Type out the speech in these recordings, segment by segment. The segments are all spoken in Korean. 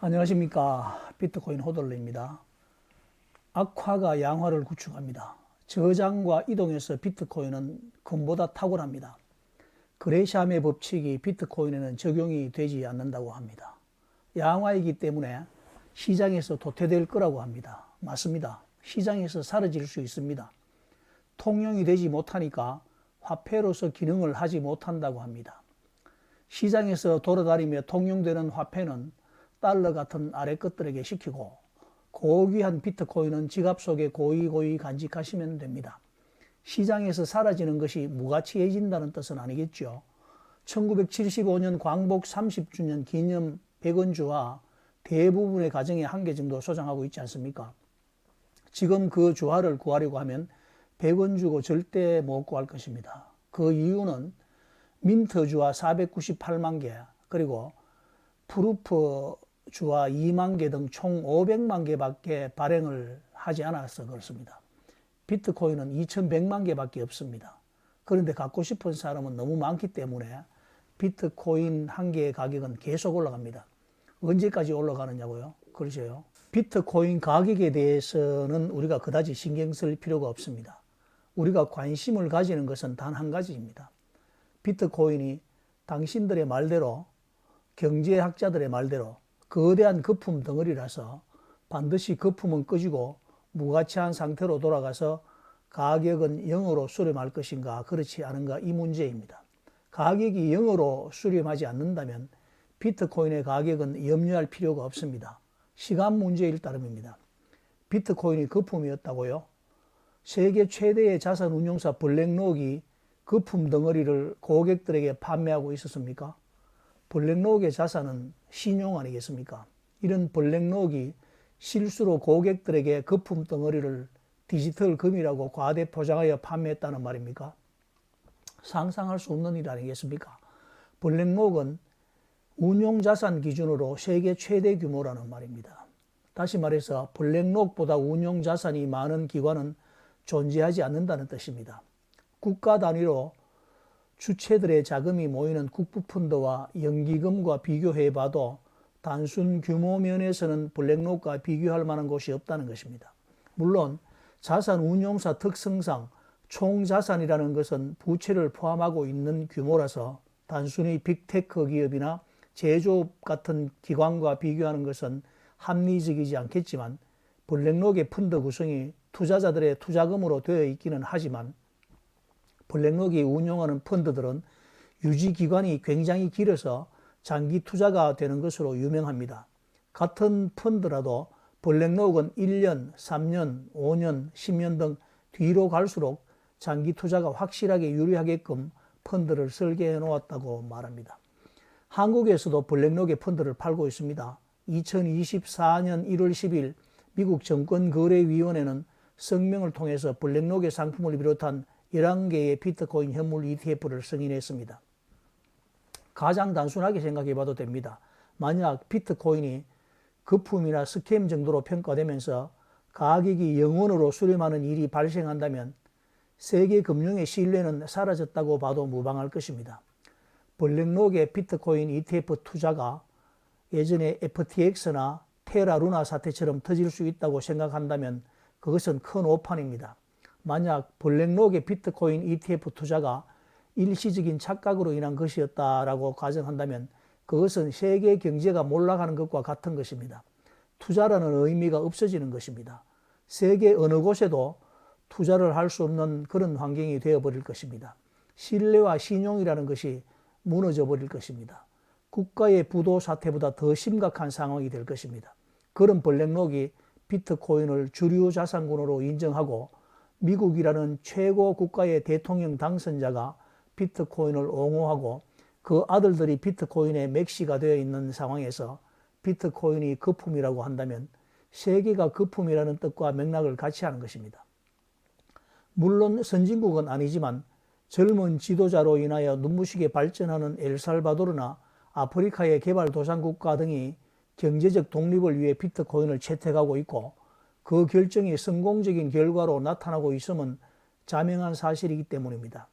안녕하십니까. 비트코인 호돌레입니다. 악화가 양화를 구축합니다. 저장과 이동에서 비트코인은 금보다 탁월합니다. 그레샴의 법칙이 비트코인에는 적용이 되지 않는다고 합니다. 양화이기 때문에 시장에서 도태될 거라고 합니다. 맞습니다. 시장에서 사라질 수 있습니다. 통용이 되지 못하니까 화폐로서 기능을 하지 못한다고 합니다. 시장에서 돌아다니며 통용되는 화폐는 달러 같은 아래 것들에게 시키고 고귀한 비트코인은 지갑 속에 고이고이 간직하시면 됩니다. 시장에서 사라지는 것이 무가치해진다는 뜻은 아니겠죠. 1975년 광복 30주년 기념 100원주와 대부분의 가정에 한 개 정도 소장하고 있지 않습니까? 지금 그 주화를 구하려고 하면 100원 주고 절대 못 구할 것입니다. 그 이유는 민트 주화 498만 개, 그리고 프루프 주화 2만 개 등 총 500만 개밖에 발행을 하지 않아서 그렇습니다. 비트코인은 2100만 개밖에 없습니다. 그런데 갖고 싶은 사람은 너무 많기 때문에 비트코인 한 개의 가격은 계속 올라갑니다. 언제까지 올라가느냐고요? 그러세요. 비트코인 가격에 대해서는 우리가 그다지 신경 쓸 필요가 없습니다. 우리가 관심을 가지는 것은 단 한 가지입니다. 비트코인이 당신들의 말대로, 경제학자들의 말대로 거대한 거품 덩어리라서 반드시 거품은 꺼지고 무가치한 상태로 돌아가서 가격은 0으로 수렴할 것인가 그렇지 않은가 이 문제입니다. 가격이 0으로 수렴하지 않는다면 비트코인의 가격은 염려할 필요가 없습니다. 시간 문제일 따름입니다. 비트코인이 거품이었다고요? 세계 최대의 자산 운용사 블랙록이 거품 덩어리를 고객들에게 판매하고 있었습니까? 블랙록의 자산은 신용 아니겠습니까? 이런 블랙록이 실수로 고객들에게 거품 덩어리를 디지털 금이라고 과대 포장하여 판매했다는 말입니까? 상상할 수 없는 일 아니겠습니까? 블랙록은 운용자산 기준으로 세계 최대 규모라는 말입니다. 다시 말해서 블랙록보다 운용자산이 많은 기관은 존재하지 않는다는 뜻입니다. 국가 단위로 주체들의 자금이 모이는 국부펀드와 연기금과 비교해봐도 단순 규모 면에서는 블랙록과 비교할 만한 곳이 없다는 것입니다. 물론 자산 운용사 특성상 총자산이라는 것은 부채를 포함하고 있는 규모라서 단순히 빅테크 기업이나 제조업 같은 기관과 비교하는 것은 합리적이지 않겠지만 블랙록의 펀드 구성이 투자자들의 투자금으로 되어 있기는 하지만 블랙록이 운용하는 펀드들은 유지기간이 굉장히 길어서 장기 투자가 되는 것으로 유명합니다. 같은 펀드라도 블랙록은 1년, 3년, 5년, 10년 등 뒤로 갈수록 장기 투자가 확실하게 유리하게끔 펀드를 설계해 놓았다고 말합니다. 한국에서도 블랙록의 펀드를 팔고 있습니다. 2024년 1월 10일 미국 증권거래위원회는 성명을 통해서 블랙록의 상품을 비롯한 11개의 비트코인 현물 ETF를 승인했습니다. 가장 단순하게 생각해 봐도 됩니다. 만약 비트코인이 거품이나 스캠 정도로 평가되면서 가격이 0원으로 수렴하는 일이 발생한다면 세계 금융의 신뢰는 사라졌다고 봐도 무방할 것입니다. 블랙록의 비트코인 ETF 투자가 예전에 FTX나 테라루나 사태처럼 터질 수 있다고 생각한다면 그것은 큰 오판입니다. 만약 블랙록의 비트코인 ETF 투자가 일시적인 착각으로 인한 것이었다라고 가정한다면 그것은 세계 경제가 몰락하는 것과 같은 것입니다. 투자라는 의미가 없어지는 것입니다. 세계 어느 곳에도 투자를 할 수 없는 그런 환경이 되어버릴 것입니다. 신뢰와 신용이라는 것이 무너져 버릴 것입니다. 국가의 부도 사태보다 더 심각한 상황이 될 것입니다. 그런 블랙록이 비트코인을 주류 자산군으로 인정하고 미국이라는 최고 국가의 대통령 당선자가 비트코인을 옹호하고 그 아들들이 비트코인의 맥시가 되어 있는 상황에서 비트코인이 거품이라고 한다면 세계가 거품이라는 뜻과 맥락을 같이 하는 것입니다. 물론 선진국은 아니지만 젊은 지도자로 인하여 눈부시게 발전하는 엘살바도르나 아프리카의 개발도상국가 등이 경제적 독립을 위해 비트코인을 채택하고 있고 그 결정이 성공적인 결과로 나타나고 있음은 자명한 사실이기 때문입니다.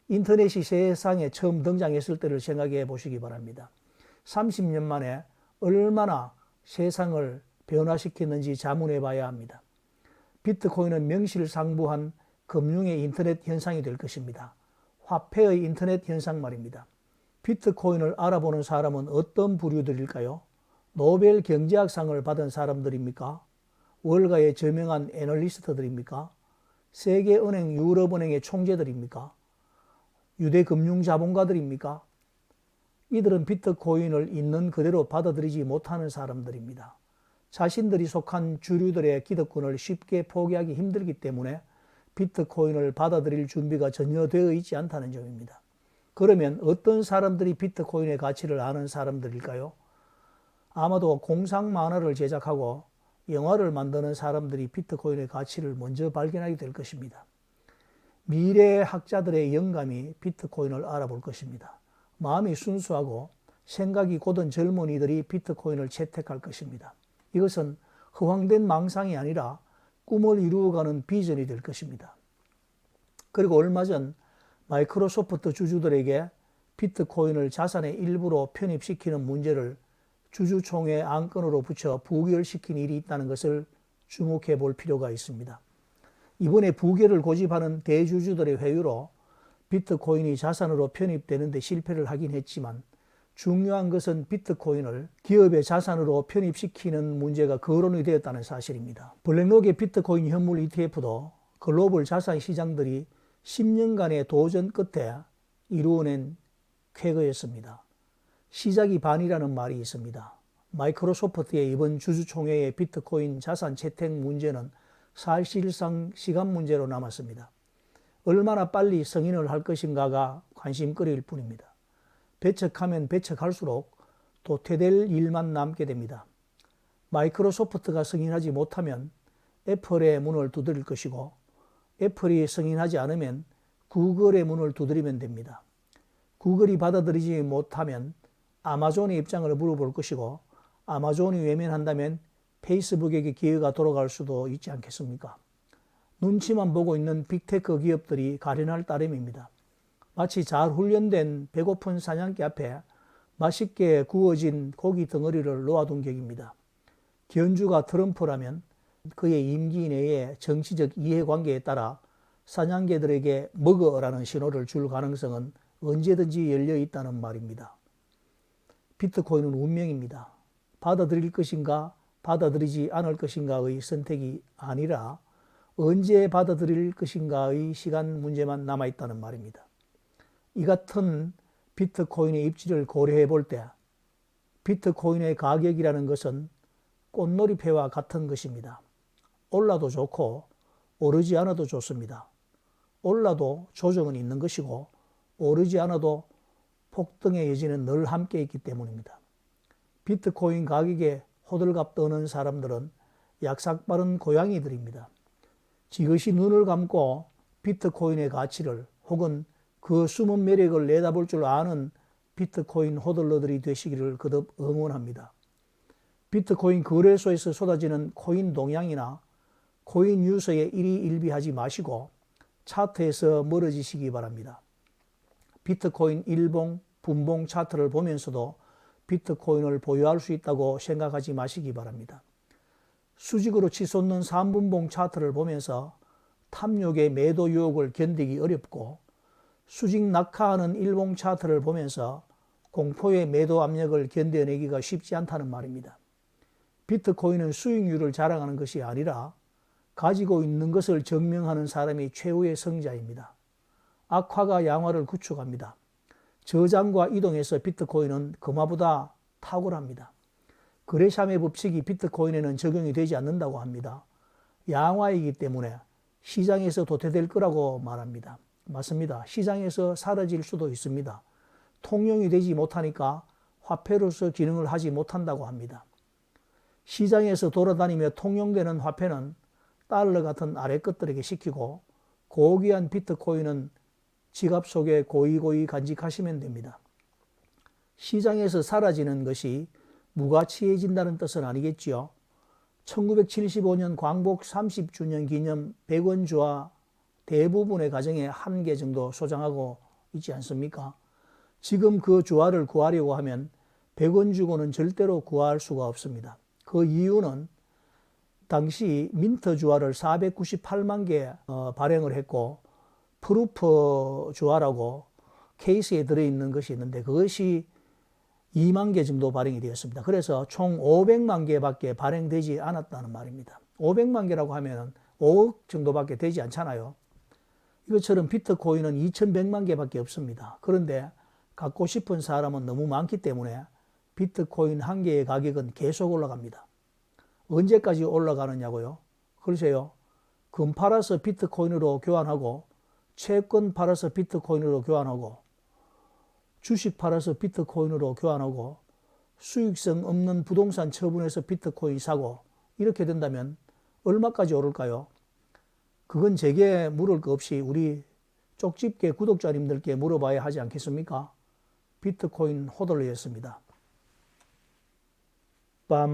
인터넷이 세상에 처음 등장했을 때를 생각해 보시기 바랍니다. 30년 만에 얼마나 세상을 변화시켰는지 자문해 봐야 합니다. 비트코인은 명실상부한 금융의 인터넷 현상이 될 것입니다. 화폐의 인터넷 현상 말입니다. 비트코인을 알아보는 사람은 어떤 부류들일까요? 노벨 경제학상을 받은 사람들입니까? 월가의 저명한 애널리스트들입니까? 세계은행, 유럽은행의 총재들입니까? 유대 금융자본가들입니까? 이들은 비트코인을 있는 그대로 받아들이지 못하는 사람들입니다. 자신들이 속한 주류들의 기득권을 쉽게 포기하기 힘들기 때문에 비트코인을 받아들일 준비가 전혀 되어 있지 않다는 점입니다. 그러면 어떤 사람들이 비트코인의 가치를 아는 사람들일까요? 아마도 공상 만화를 제작하고 영화를 만드는 사람들이 비트코인의 가치를 먼저 발견하게 될 것입니다. 미래 학자들의 영감이 비트코인을 알아볼 것입니다. 마음이 순수하고 생각이 곧은 젊은이들이 비트코인을 채택할 것입니다. 이것은 허황된 망상이 아니라 꿈을 이루어가는 비전이 될 것입니다. 그리고 얼마 전 마이크로소프트 주주들에게 비트코인을 자산의 일부로 편입시키는 문제를 주주총회 안건으로 붙여 부결시킨 일이 있다는 것을 주목해 볼 필요가 있습니다. 이번에 부결을 고집하는 대주주들의 회유로 비트코인이 자산으로 편입되는 데 실패를 하긴 했지만 중요한 것은 비트코인을 기업의 자산으로 편입시키는 문제가 거론이 되었다는 사실입니다. 블랙록의 비트코인 현물 ETF도 글로벌 자산 시장들이 10년간의 도전 끝에 이루어낸 쾌거였습니다. 시작이 반이라는 말이 있습니다. 마이크로소프트의 이번 주주총회의 비트코인 자산 채택 문제는 사실상 시간 문제로 남았습니다. 얼마나 빨리 승인을 할 것인가가 관심거리일 뿐입니다. 배척하면 배척할수록 도태될 일만 남게 됩니다. 마이크로소프트가 승인하지 못하면 애플의 문을 두드릴 것이고 애플이 승인하지 않으면 구글의 문을 두드리면 됩니다. 구글이 받아들이지 못하면 아마존의 입장을 물어볼 것이고 아마존이 외면한다면 페이스북에게 기회가 돌아갈 수도 있지 않겠습니까? 눈치만 보고 있는 빅테크 기업들이 가련할 따름입니다. 마치 잘 훈련된 배고픈 사냥개 앞에 맛있게 구워진 고기 덩어리를 놓아둔 격입니다. 견주가 트럼프라면 그의 임기 내에 정치적 이해관계에 따라 사냥개들에게 먹어라는 신호를 줄 가능성은 언제든지 열려 있다는 말입니다. 비트코인은 운명입니다. 받아들일 것인가 받아들이지 않을 것인가의 선택이 아니라 언제 받아들일 것인가의 시간 문제만 남아있다는 말입니다. 이 같은 비트코인의 입지를 고려해 볼 때 비트코인의 가격이라는 것은 꽃놀이패와 같은 것입니다. 올라도 좋고 오르지 않아도 좋습니다. 올라도 조정은 있는 것이고 오르지 않아도 폭등의 여지는 늘 함께 있기 때문입니다. 비트코인 가격에 호들갑 떠는 사람들은 약삭 빠른 고양이들입니다. 지그시 눈을 감고 비트코인의 가치를 혹은 그 숨은 매력을 내다볼 줄 아는 비트코인 호들러들이 되시기를 거듭 응원합니다. 비트코인 거래소에서 쏟아지는 코인 동향이나 코인 뉴스에 일희일비하지 마시고 차트에서 멀어지시기 바랍니다. 비트코인 일봉, 분봉 차트를 보면서도 비트코인을 보유할 수 있다고 생각하지 마시기 바랍니다. 수직으로 치솟는 3분봉 차트를 보면서 탐욕의 매도 유혹을 견디기 어렵고 수직 낙하하는 일봉 차트를 보면서 공포의 매도 압력을 견뎌내기가 쉽지 않다는 말입니다. 비트코인은 수익률을 자랑하는 것이 아니라 가지고 있는 것을 증명하는 사람이 최후의 성자입니다. 악화가 양화를 구축합니다. 저장과 이동에서 비트코인은 금화보다 탁월합니다. 그레샴의 법칙이 비트코인에는 적용이 되지 않는다고 합니다. 양화이기 때문에 시장에서 도태될 거라고 말합니다. 맞습니다. 시장에서 사라질 수도 있습니다. 통용이 되지 못하니까 화폐로서 기능을 하지 못한다고 합니다. 시장에서 돌아다니며 통용되는 화폐는 달러 같은 아래 것들에게 시키고 고귀한 비트코인은 지갑 속에 고이고이 간직하시면 됩니다. 시장에서 사라지는 것이 무가치해진다는 뜻은 아니겠지요. 1975년 광복 30주년 기념 100원주와 대부분의 가정에 한 개 정도 소장하고 있지 않습니까? 지금 그 주화를 구하려고 하면 100원 주고는 절대로 구할 수가 없습니다. 그 이유는 당시 민트 주화를 498만 개 발행을 했고 프루프 주화라고 케이스에 들어있는 것이 있는데 그것이 2만 개 정도 발행이 되었습니다. 그래서 총 500만 개밖에 발행되지 않았다는 말입니다. 500만 개라고 하면 5억 정도밖에 되지 않잖아요. 이것처럼 비트코인은 2100만 개밖에 없습니다. 그런데 갖고 싶은 사람은 너무 많기 때문에 비트코인 한 개의 가격은 계속 올라갑니다. 언제까지 올라가느냐고요? 글쎄요. 금 팔아서 비트코인으로 교환하고 채권 팔아서 비트코인으로 교환하고 주식 팔아서 비트코인으로 교환하고 수익성 없는 부동산 처분해서 비트코인 사고 이렇게 된다면 얼마까지 오를까요? 그건 제게 물을 거 없이 우리 쪽집게 구독자님들께 물어봐야 하지 않겠습니까? 비트코인 호들레였습니다. 빰.